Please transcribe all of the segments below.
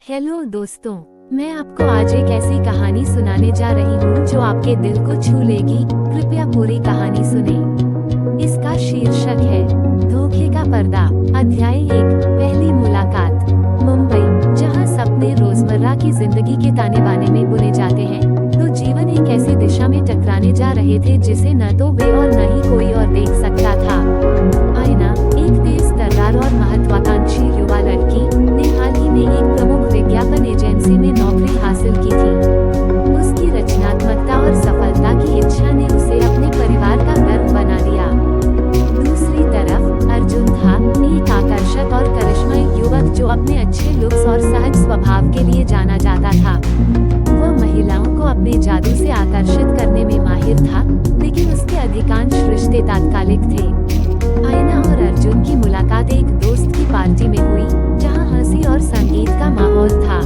Hello दोस्तों, मैं आपको आज एक ऐसी कहानी सुनाने जा रही हूँ जो आपके दिल को छू लेगी। कृपया पूरी कहानी सुने। इसका शीर्षक है धोखे का पर्दा। अध्याय 1, पहली मुलाकात। मुंबई, जहाँ सपने रोजमर्रा की जिंदगी के ताने बाने में बुने जाते हैं, तो जीवन एक ऐसी दिशा में टकराने जा रहे थे जिसे न तो वे और न ही कोई और देख सकता था। आयना, एक तेज तर्रार और महत्वाकांक्षी युवा लड़की ने हाल ही में एक प्रमुख विज्ञापन एजेंसी में नौकरी हासिल की थी। उसकी रचनात्मकता और सफलता की इच्छा ने उसे अपने परिवार का गर्व बना दिया। दूसरी तरफ अर्जुन था, एक आकर्षक और करिश्माई युवक जो अपने अच्छे लुक्स और सहज स्वभाव के लिए जाना जाता था। वह महिलाओं को अपने जादू से आकर्षित करने में माहिर था, लेकिन उसके अधिकांश रिश्ते तात्कालिक थे। आयना और अर्जुन की मुलाकात एक दोस्त की पार्टी में हुई, जहां हंसी और संगीत का माहौल था।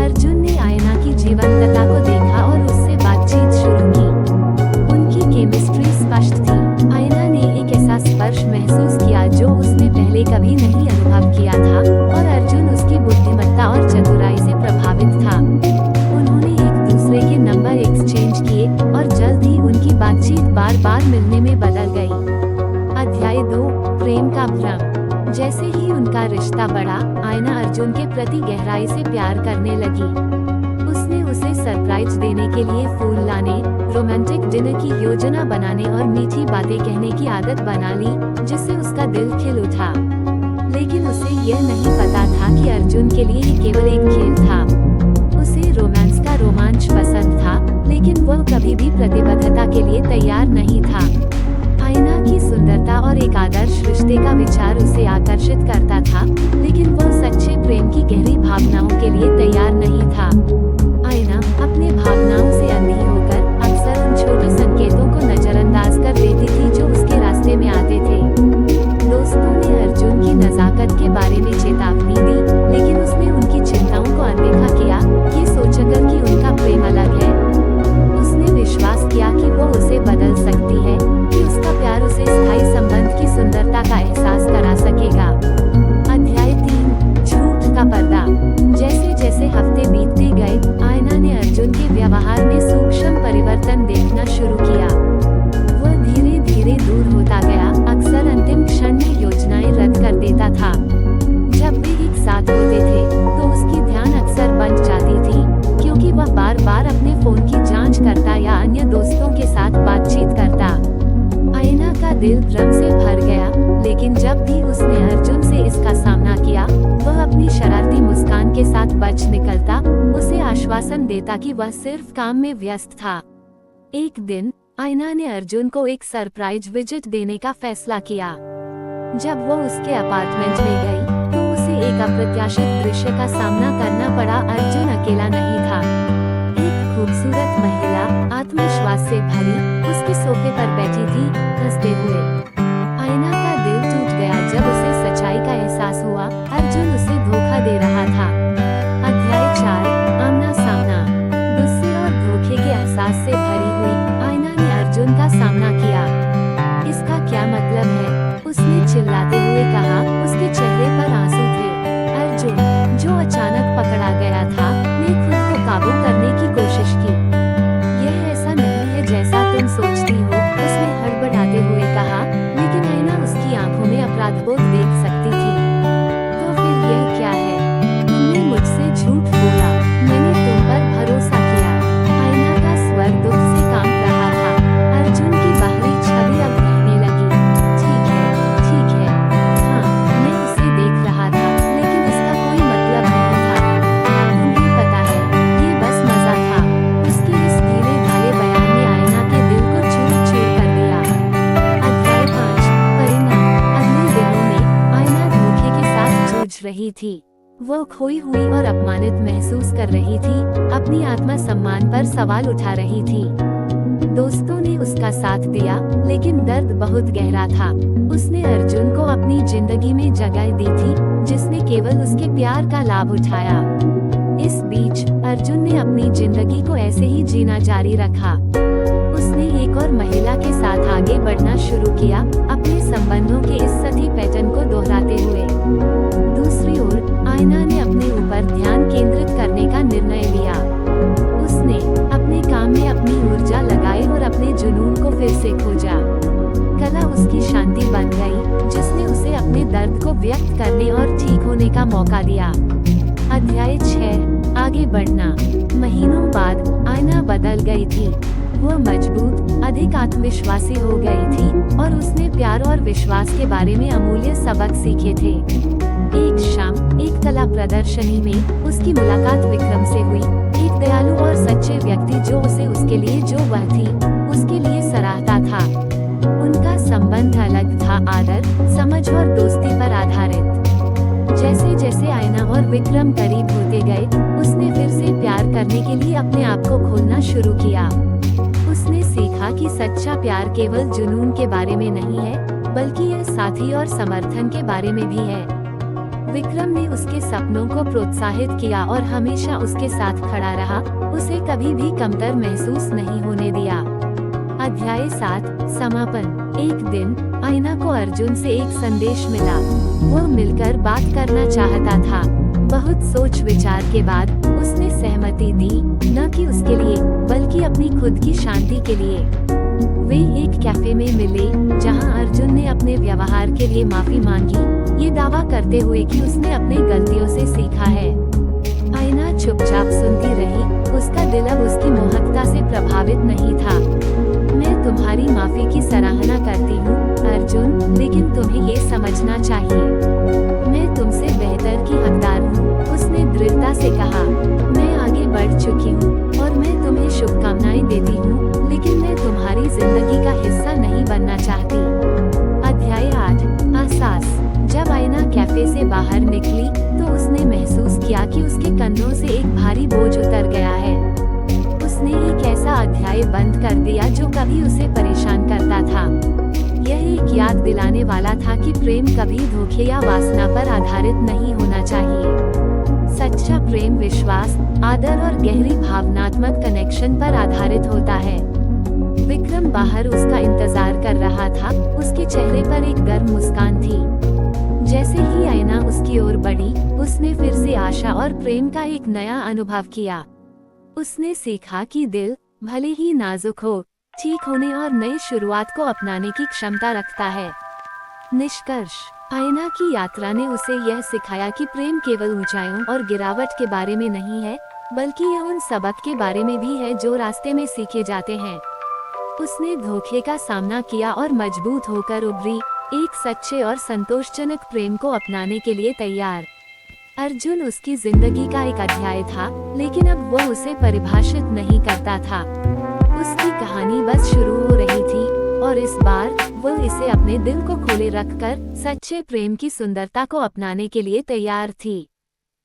अर्जुन ने आयना की जीवंतता को देखा और उससे बातचीत शुरू की। उनकी केमिस्ट्री स्पष्ट थी। आयना ने एक ऐसा स्पर्श महसूस किया जो उसने पहले कभी नहीं अनुभव किया था, और अर्जुन उसकी बुद्धिमत्ता और चतुराई से प्रभावित था। उन्होंने एक दूसरे के नंबर एक्सचेंज किए और जल्द ही उनकी बातचीत बार बार मिलने में बदल गई। अध्याय 2, प्रेम का भ्रम। जैसे ही उनका रिश्ता बढ़ा, आयना अर्जुन के प्रति गहराई से प्यार करने लगी। उसने उसे सरप्राइज देने के लिए फूल लाने, रोमांटिक डिनर की योजना बनाने और मीठी बातें कहने की आदत बना ली, जिससे उसका दिल खिल उठा। लेकिन उसे यह नहीं पता था कि अर्जुन के लिए ये केवल एक खेल था। उसे रोमांस का रोमांच पसंद था, लेकिन वह कभी भी प्रतिबद्धता के लिए तैयार नहीं था। आयना की सुंदरता और एक आदर्श रिश्ते का विचार उसे आकर्षित करता था, लेकिन वह सच्चे प्रेम की गहरी भावनाओं के लिए तैयार नहीं था। आयना अपने भावनाओं से अंधी होकर अक्सर उन छोटे संकेतों को नजरअंदाज कर देती थी जो उसके रास्ते में आते थे। दोस्तों ने अर्जुन की नजाकत के बारे में चेतावनी दी, लेकिन उसने उनकी चिंताओं को अनदेखा किया, ये सोचकर कि उनका प्रेम अलग है। उसने विश्वास किया कि वो उसे बदल सकती है, कि उसका प्यार उसे स्थायी संबंध की सुंदरता का एहसास करा सकेगा। अध्याय 3, झूठ का पर्दा। जैसे जैसे हफ्ते बीतते गए, आयना ने अर्जुन के व्यवहार में सूक्ष्म परिवर्तन देखना शुरू किया। वह धीरे धीरे दूर होता गया, अक्सर अंतिम क्षण में योजनाएं रद्द कर देता था। जब वे एक साथ होते थे, तो उसकी ध्यान अक्सर बंट जाती थी, क्योंकि वह बार बार अपने फोन की जांच करता या अन्य दोस्तों के साथ बातचीत करता। आयना का दिल भ्रम से भर गया, लेकिन जब भी उसने अर्जुन से इसका सामना किया, वह अपनी शरारती मुस्कान के साथ बच निकलता, उसे आश्वासन देता कि वह सिर्फ काम में व्यस्त था। एक दिन आयना ने अर्जुन को एक सरप्राइज विजिट देने का फैसला किया। जब वो उसके अपार्टमेंट में गई, तो उसे एक अप्रत्याशित दृश्य का सामना करना पड़ा। अर्जुन अकेला नहीं था। एक खूबसूरत महिला, आत्मविश्वास से भरी, उसके सोफे पर बैठी थी, हंसते हुए। आयना का दिल टूट गया जब उसे सच्चाई का एहसास हुआ। अर्जुन उसे धोखा दे रहा था। अध्याय 4, आमना सामना। गुस्से और धोखे के एहसास से भरी हुई आयना ने अर्जुन का सामना किया। इसका क्या मतलब है? उसने चिल्लाते हुए कहा। उसके चेहरे पर आंसू थे। अर्जुन, जो अचानक पकड़ा गया था, ने खुद को काबू करने की कोशिश की। यह ऐसा नहीं है जैसा तुम सोचती हो, उसने हड़बड़ाते हुए कहा, लेकिन आयना उसकी आंखों में अपराधबोध देख सकती थी। तो फिर यह क्या है? तुमने मुझसे झूठ बोला। मैंने तुम पर भरोसा किया। आयना का स्वर दुख से कांप रहा था। अर्जुन की बाहरी छवि अब कहने लगी, ठीक है, हाँ, मैं उसे देख रहा था, लेकिन इसका कोई मतलब नहीं था। तुम्हें पता है, ये बस मजा था। उसके इस धीरे ढाले बयान ने आयना के दिल को चूर-चूर कर दिया। अध्याय 5, परिणाम। अगले दिनों में आयना धोखे के साथ जूझ रही थी। वह खोई हुई और अपमानित महसूस कर रही थी, अपनी आत्मसम्मान पर सवाल उठा रही थी। दोस्तों ने उसका साथ दिया, लेकिन दर्द बहुत गहरा था। उसने अर्जुन को अपनी जिंदगी में जगह दी थी, जिसने केवल उसके प्यार का लाभ उठाया। इस बीच अर्जुन ने अपनी जिंदगी को ऐसे ही जीना जारी रखा। उसने एक और महिला के साथ आगे बढ़ना शुरू किया, अपने संबंधों के इस सती पैटर्न को दोहराते हुए। दूसरी ओर आयना ने अपने ऊपर ध्यान केंद्रित करने का निर्णय लिया। उसने अपने काम में अपनी ऊर्जा लगाई और अपने जुनून को फिर से खोजा। कला उसकी शांति बन गई, जिसने उसे अपने दर्द को व्यक्त करने और ठीक होने का मौका दिया। अध्याय 6, आगे बढ़ना। महीनों बाद आयना बदल गई थी। वो मजबूत, अधिक आत्मविश्वासी हो गई थी और उसने प्यार और विश्वास के बारे में अमूल्य सबक सीखे थे। एक शाम एक कला प्रदर्शनी में उसकी मुलाकात विक्रम से हुई, एक दयालु और सच्चे व्यक्ति जो उसे उसके लिए जो वह थी उसके लिए सराहता था। उनका संबंध अलग था, आदर, समझ और दोस्ती पर आधारित। जैसे जैसे आयना और विक्रम करीब होते गए, उसने फिर से प्यार करने के लिए अपने आप को खोलना शुरू किया। उसने सीखा कि सच्चा प्यार केवल जुनून के बारे में नहीं है, बल्कि यह साथी और समर्थन के बारे में भी है। विक्रम ने उसके सपनों को प्रोत्साहित किया और हमेशा उसके साथ खड़ा रहा, उसे कभी भी कमतर महसूस नहीं होने दिया। अध्याय 7, समापन। एक दिन आयना को अर्जुन से एक संदेश मिला। वो मिलकर बात करना चाहता था। बहुत सोच विचार के बाद उसने सहमति दी, न कि उसके लिए बल्कि अपनी खुद की शांति के लिए। वे एक कैफे में मिले, जहां अर्जुन ने अपने व्यवहार के लिए माफी मांगी, ये दावा करते हुए कि उसने अपनी गलतियों से सीखा है। आयना चुपचाप सुनती रही, उसका दिल अब उसकी मोहकता से प्रभावित नहीं था। मैं तुम्हारी माफी की सराहना करती हूँ अर्जुन, लेकिन तुम्हें ये समझना चाहिए, मैं तुमसे बेहतर की हकदार हूँ, उसने दृढ़ता से कहा। मैं आगे बढ़ चुकी हूँ और मैं तुम्हें शुभकामनाएं देती हूँ, लेकिन मैं तुम्हारी जिंदगी का हिस्सा नहीं बनना चाहती। अध्याय 8, एहसास। जब आयना कैफे से बाहर निकली तो उसने महसूस किया कि उसके कंधों से एक भारी बोझ उतर गया है। उसने एक ऐसा अध्याय बंद कर दिया जो कभी उसे परेशान करता था। यह एक याद दिलाने वाला था कि प्रेम कभी धोखे या वासना पर आधारित नहीं होना चाहिए। सच्चा प्रेम विश्वास, आदर और गहरी भावनात्मक कनेक्शन पर आधारित होता है। विक्रम बाहर उसका इंतजार कर रहा था, उसके चेहरे पर एक गर्म मुस्कान थी। जैसे ही आयना उसकी ओर बढ़ी, उसने फिर से आशा और प्रेम का एक नया अनुभव किया। उसने सीखा कि दिल, भले ही नाजुक हो, ठीक होने और नई शुरुआत को अपनाने की क्षमता रखता है। निष्कर्ष। आयना की यात्रा ने उसे यह सिखाया कि प्रेम केवल ऊंचाइयों और गिरावट के बारे में नहीं है, बल्कि यह उन सबक के बारे में भी है जो रास्ते में सीखे जाते हैं। उसने धोखे का सामना किया और मजबूत होकर उभरी, एक सच्चे और संतोषजनक प्रेम को अपनाने के लिए तैयार। अर्जुन उसकी जिंदगी का एक अध्याय था, लेकिन अब वो उसे परिभाषित नहीं करता था। उसकी कहानी बस शुरू हो रही थी और इस बार वो इसे अपने दिल को खोले रखकर सच्चे प्रेम की सुंदरता को अपनाने के लिए तैयार थी।